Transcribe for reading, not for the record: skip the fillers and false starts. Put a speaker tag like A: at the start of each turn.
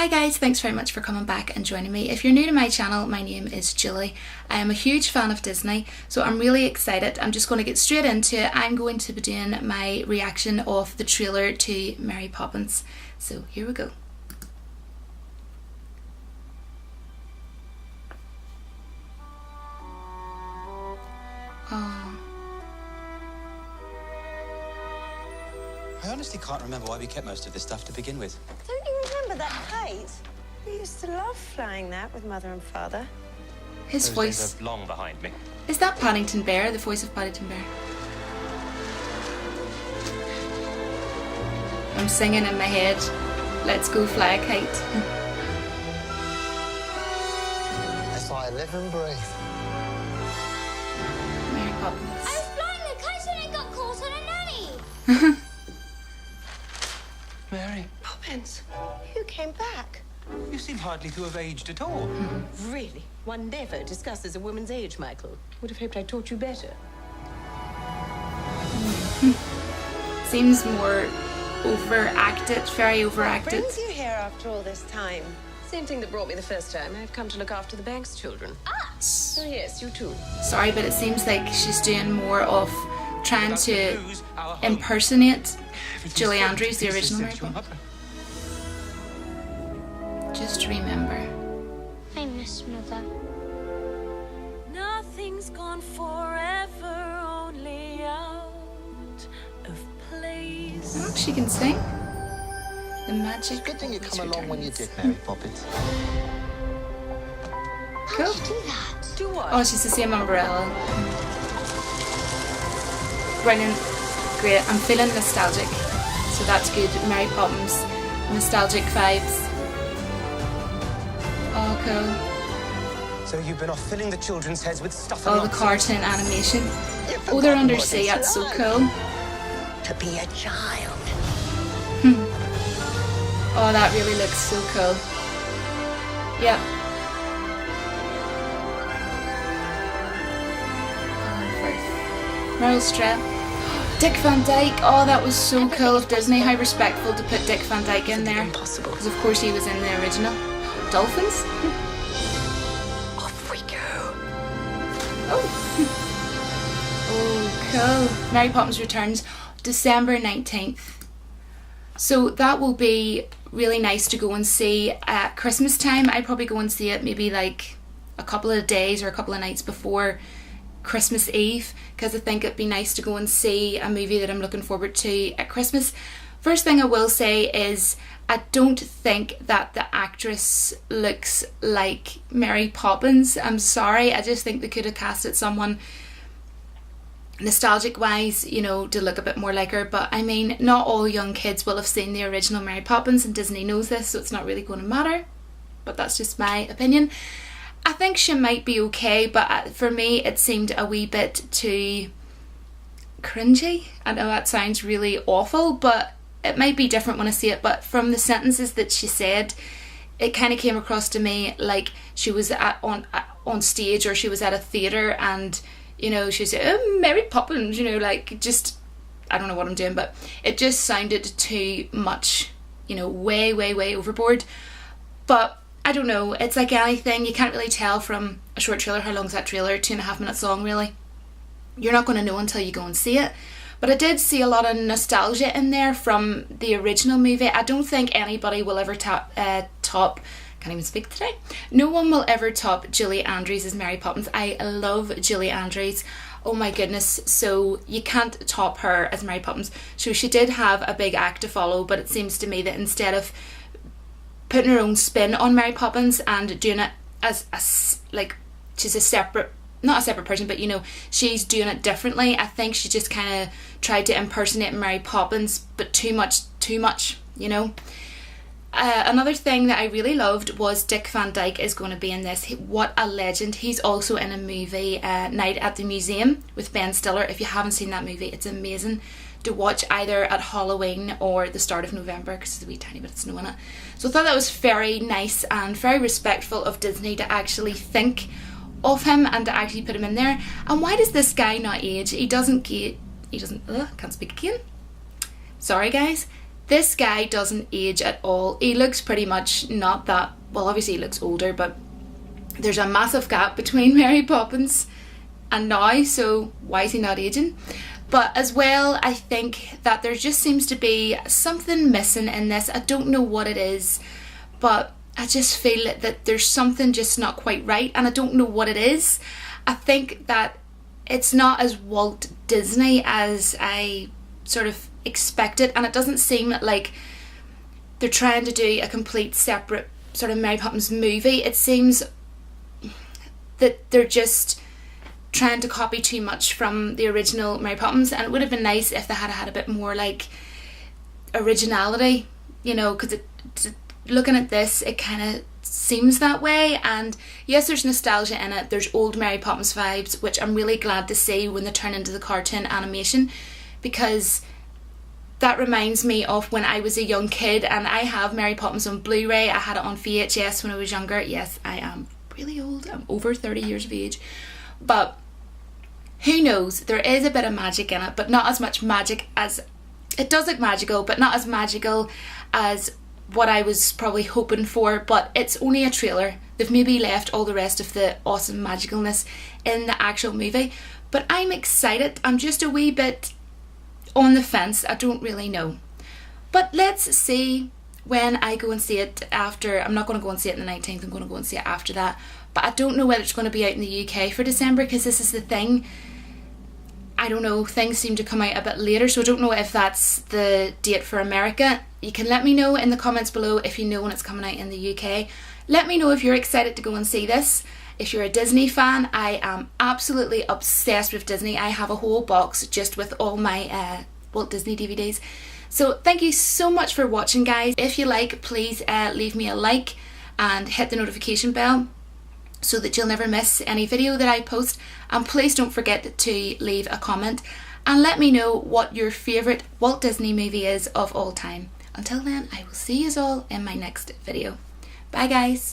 A: Hi guys, thanks very much for coming back and joining me. If you're new to my channel, my name is Julie. I am a huge fan of Disney, so I'm really excited. I'm just going to get straight into it. I'm going to be doing my reaction of the trailer to Mary Poppins. So here we go. Oh.
B: I honestly can't remember why we kept most of this stuff to begin with.
C: Don't you remember that kite? We used to love flying that with Mother and Father.
A: His
B: Those
A: voice
B: days are long behind me.
A: Is that Paddington Bear? The voice of Paddington Bear? I'm singing in my head, "Let's go fly a kite."
D: That's why I live and breathe.
A: Mary Poppins.
E: I was flying the kite and it got caught on a nanny.
B: Mary,
C: Poppins, you came back.
B: you seem hardly to have aged at all.
C: Really? One never discusses a woman's age, Michael. Would have hoped I taught you better.
A: Seems more overacted, very overacted.
C: What brings you here after all this time? Same thing that brought me the first time. I've come to look after the bank's children.
E: Us.
C: Oh yes, you too.
A: Sorry, but it seems like she's doing more of trying to impersonate Julie Andrews, the original Mary Poppins. Just remember.
E: I miss Mother.
F: Nothing's gone forever, only out of place.
A: Oh, she can sing. The magic.
D: Good thing you
A: always
D: come along when you
A: returns.
D: did, Mary Poppins.
A: Cool.
E: How'd you do that?
C: Do what?
A: Oh, she's the same umbrella. Brilliant. Great. I'm feeling nostalgic. So that's good. Mary Poppins. Nostalgic vibes. Oh, cool.
B: So you've been off filling the children's heads with stuff.
A: Oh, the cartoon animation. Oh, they're undersea. That's so cool.
D: To be a child.
A: Oh, that really looks so cool. Yep. Meryl Streep. Dick Van Dyke. Oh, that was so cool of Disney. How respectful to put Dick Van Dyke in there.
C: Impossible.
A: Because of course he was in the original. Dolphins?
C: Off we go.
A: Oh. Oh, cool. Mary Poppins Returns, December 19th. So that will be really nice to go and see at Christmas time. I'd probably go and see it maybe like a couple of days or a couple of nights before Christmas Eve, because I think it'd be nice to go and see a movie that I'm looking forward to at Christmas. First thing I will say is I don't think that the actress looks like Mary Poppins. I'm sorry, I just think they could have casted someone nostalgic wise, you know, to look a bit more like her. But I mean, not all young kids will have seen the original Mary Poppins, and Disney knows this, so it's not really going to matter. But that's just my opinion. I think she might be okay, but for me it seemed a wee bit too cringy. I know that sounds really awful, but it might be different when I see it. But from the sentences that she said, it kind of came across to me like she was on stage, or she was at a theatre, and you know, she said, "Oh, Mary Poppins," you know, like, just, I don't know what I'm doing, but it just sounded too much, you know, way overboard. But I don't know, it's like anything, you can't really tell from a short trailer. How long's that trailer? 2.5 minutes long, really. You're not going to know until you go and see it. But I did see a lot of nostalgia in there from the original movie. I don't think anybody will ever top, can't even speak today. No one will ever top Julie Andrews as Mary Poppins. I love Julie Andrews. Oh my goodness, so you can't top her as Mary Poppins. So she did have a big act to follow, but it seems to me that instead of putting her own spin on Mary Poppins and doing it as like she's a separate, not a separate person, but you know, she's doing it differently. I think she just kind of tried to impersonate Mary Poppins, but too much, you know. Another thing that I really loved was Dick Van Dyke is going to be in this. What a legend. He's also in a movie, Night at the Museum, with Ben Stiller. If you haven't seen that movie, it's amazing to watch either at Halloween or the start of November, because there's a wee tiny bit of snow in it. So I thought that was very nice and very respectful of Disney to actually think of him and to actually put him in there. And why does this guy not age? He doesn't, can't speak again. Sorry guys. This guy doesn't age at all. He looks pretty much not that, well, obviously he looks older, but there's a massive gap between Mary Poppins and now, so why is he not aging? But as well, I think that there just seems to be something missing in this. I don't know what it is, but I just feel that there's something just not quite right, and I don't know what it is. I think that it's not as Walt Disney as I sort of expected, and it doesn't seem like they're trying to do a complete separate sort of Mary Poppins movie. It seems that they're just trying to copy too much from the original Mary Poppins, and it would have been nice if they had had a bit more like originality, you know, because looking at this, it kind of seems that way. And yes, there's nostalgia in it, there's old Mary Poppins vibes, which I'm really glad to see when they turn into the cartoon animation, because that reminds me of when I was a young kid, and I have Mary Poppins on Blu-ray. I had it on VHS when I was younger. Yes, I am really old, I'm over 30 years of age, but who knows, there is a bit of magic in it, but not as much magic as, it does look magical, but not as magical as what I was probably hoping for. But it's only a trailer. They've maybe left all the rest of the awesome magicalness in the actual movie, but I'm excited. I'm just a wee bit on the fence. I don't really know, but let's see when I go and see it after. I'm not going to go and see it on the 19th, I'm going to go and see it after that, but I don't know whether it's going to be out in the UK for December, because this is the thing, I don't know, things seem to come out a bit later, so I don't know if that's the date for America. You can let me know in the comments below if you know when it's coming out in the UK. Let me know if you're excited to go and see this. If you're a Disney fan, I am absolutely obsessed with Disney. I have a whole box just with all my Walt Disney DVDs. So thank you so much for watching, guys. If you like, please leave me a like and hit the notification bell so that you'll never miss any video that I post. And please don't forget to leave a comment and let me know what your favourite Walt Disney movie is of all time. Until then, I will see you all in my next video. Bye, guys.